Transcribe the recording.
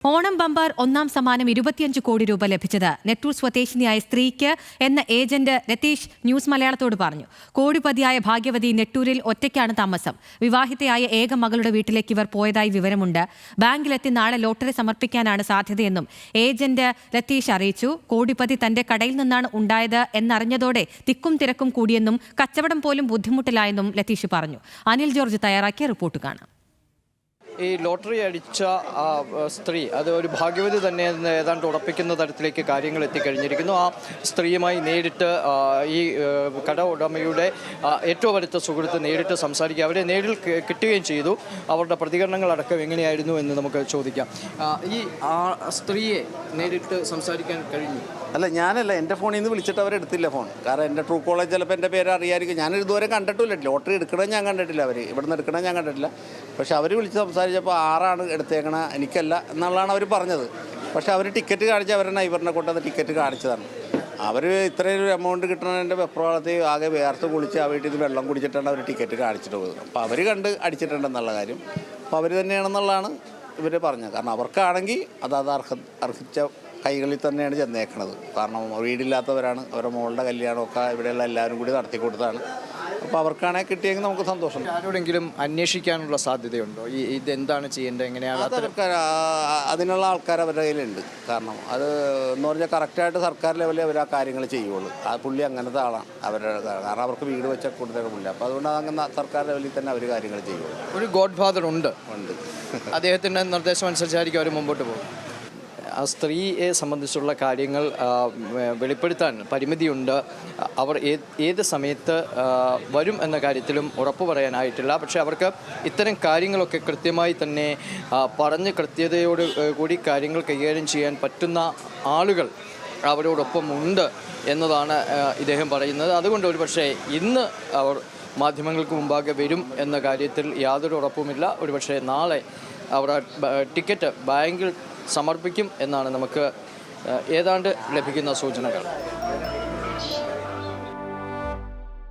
Onam bumper ഒന്നാം സമ്മാനം 25 കോടി രൂപ ലഭിച്ചത് നെട്ടൂർ സ്വദേശിനിയായ സ്ത്രീക്ക് എന്ന ഏജന്റ് രതീഷ് ന്യൂസ് മലയാളത്തോട് പറഞ്ഞു. കോടിപതിയായ ഭാഗ്യവതി നെട്ടൂരിൽ ഒറ്റയ്ക്കാണ് താമസം. വിവാഹിതയായ ഏക മകളുടെ വീട്ടിലേക്ക് ഇവർ പോയതായി വിവരമുണ്ട്. ബാങ്കിലെത്തി നാളെ ലോട്ടറി സമർപ്പിക്കാനാണ് സാധ്യതയെന്നും ഏജന്റ് രതീഷ് അറിയിച്ചു. കോടിപതി തന്റെ കടയിൽ നിന്നാണ് ഉണ്ടായത് എന്നറിഞ്ഞതോടെ തിക്കും തിരക്കും കൂടിയെന്നും കച്ചവടം പോലും ബുദ്ധിമുട്ടിലായെന്നും ലതീഷ് പറഞ്ഞു. അനിൽ ജോർജ് തയ്യാറാക്കിയ റിപ്പോർട്ട് കാണാം. ഈ ലോട്ടറി അടിച്ച സ്ത്രീ അത് ഒരു ഭാഗ്യവതി തന്നെ എന്ന് ഏതാണ്ട് ഉറപ്പിക്കുന്ന തരത്തിലേക്ക് കാര്യങ്ങൾ എത്തിക്കഴിഞ്ഞിരിക്കുന്നു. ആ സ്ത്രീയുമായി നേരിട്ട് ഈ കട ഉടമയുടെ ഏറ്റവും അടുത്ത സുഹൃത്ത് നേരിട്ട് സംസാരിക്കുക, അവരെ നേരിൽ കിട്ടുകയും ചെയ്തു. അവരുടെ പ്രതികരണങ്ങളടക്കം എങ്ങനെയായിരുന്നു എന്ന് നമുക്ക് ചോദിക്കാം. ഈ സ്ത്രീയെ നേരിട്ട് സംസാരിക്കാൻ കഴിഞ്ഞു? അല്ല, ഞാനല്ല, എൻ്റെ ഫോണിൽ നിന്ന് വിളിച്ചിട്ട് അവരെടുത്തില്ല ഫോൺ. കാരണം എൻ്റെ ട്രൂ കോളേജ് ചിലപ്പോൾ എൻ്റെ പേര് അറിയാമായിരിക്കും. ഞാൻ ഇതുവരെ കണ്ടിട്ടില്ല. ലോട്ടറി എടുക്കണമെന്ന് ഞാൻ കണ്ടിട്ടില്ല, അവർ ഇവിടുന്ന് എടുക്കണമെന്ന് ഞാൻ കണ്ടിട്ടില്ല. പക്ഷേ അവർ വിളിച്ച് സംസാരിച്ചപ്പോൾ 6 എടുത്തേക്കണ, എനിക്കല്ല എന്നുള്ളതാണ് അവർ പറഞ്ഞത്. പക്ഷേ അവർ ടിക്കറ്റ് കാണിച്ച് അവരെ നൈബറിനെ കൊണ്ടുവന്ന് ടിക്കറ്റ് കാണിച്ചതാണ്. അവർ ഇത്രയും ഒരു എമൗണ്ട് കിട്ടണതിൻ്റെ വെപ്രാളത്തിൽ ആകെ വേർത്ത് കുളിച്ച് ആ വീട്ടിൽ നിന്ന് വെള്ളം കുടിച്ചിട്ടാണ് അവർ ടിക്കറ്റ് കാണിച്ചിട്ട് പോയത്. അപ്പോൾ അവർ കണ്ട് അടിച്ചിട്ടുണ്ടെന്നുള്ള കാര്യം അപ്പോൾ അവർ തന്നെയാണെന്നുള്ളതാണ് ഇവർ പറഞ്ഞത്. കാരണം അവർക്കാണെങ്കിൽ അത് അർഹിച്ച കൈകളിൽ തന്നെയാണ് ചെന്നേക്കണത്. കാരണം വീടില്ലാത്തവരാണ്, അവരുടെ മോളുടെ കല്യാണമൊക്കെ ഇവിടെയുള്ള എല്ലാവരും കൂടി നടത്തി കൊടുത്താണ്. അപ്പോൾ അവർക്കാണെങ്കിൽ കിട്ടിയെങ്കിൽ നമുക്ക് സന്തോഷം. ആരോടെങ്കിലും അന്വേഷിക്കാനുള്ള സാധ്യതയുണ്ടോ? ഇതെന്താണ് ചെയ്യേണ്ടത്, എങ്ങനെയാണ്? അതിനുള്ള ആൾക്കാർ അവരുടെ കയ്യിലുണ്ട്. കാരണം അത് എന്ന് പറഞ്ഞാൽ കറക്റ്റായിട്ട് സർക്കാർ ലെവലിൽ അവർ ആ കാര്യങ്ങൾ ചെയ്യുള്ളൂ. ആ പുള്ളി അങ്ങനത്തെ ആളാണ് അവരുടെ. കാരണം അവർക്ക് വീട് വെച്ചാൽ കൊടുത്തേക്ക് പുള്ളി. അപ്പോൾ അതുകൊണ്ട് അങ്ങനെ സർക്കാർ ലെവലിൽ തന്നെ അവർ കാര്യങ്ങൾ ചെയ്യുള്ളൂ. ഒരു ഗോഡ് ഫാദർ ഉണ്ട്. അദ്ദേഹത്തിൻ്റെ നിർദ്ദേശം അനുസരിച്ചായിരിക്കും അവർ മുമ്പോട്ട് പോകും. ആ സ്ത്രീയെ സംബന്ധിച്ചുള്ള കാര്യങ്ങൾ വെളിപ്പെടുത്താൻ പരിമിതിയുണ്ട്. അവർ ഏത് സമയത്ത് വരും എന്ന കാര്യത്തിലും ഉറപ്പ് പറയാനായിട്ടില്ല. പക്ഷേ അവർക്ക് ഇത്തരം കാര്യങ്ങളൊക്കെ കൃത്യമായി തന്നെ പറഞ്ഞ് കൃത്യതയോട് കൂടി കാര്യങ്ങൾ കൈകാര്യം ചെയ്യാൻ പറ്റുന്ന ആളുകൾ അവരോടൊപ്പം ഉണ്ട് എന്നതാണ് ഇദ്ദേഹം പറയുന്നത്. അതുകൊണ്ട് ഒരു പക്ഷേ ഇന്ന് അവർ മാധ്യമങ്ങൾക്ക് മുമ്പാകെ വരും എന്ന കാര്യത്തിൽ യാതൊരു ഉറപ്പുമില്ല. ഒരുപക്ഷെ നാളെ അവർ ടിക്കറ്റ് ബാങ്കിൽ സമർപ്പിക്കും എന്നാണ് നമുക്ക് ഏതാണ്ട് ലഭിക്കുന്ന സൂചനകൾ.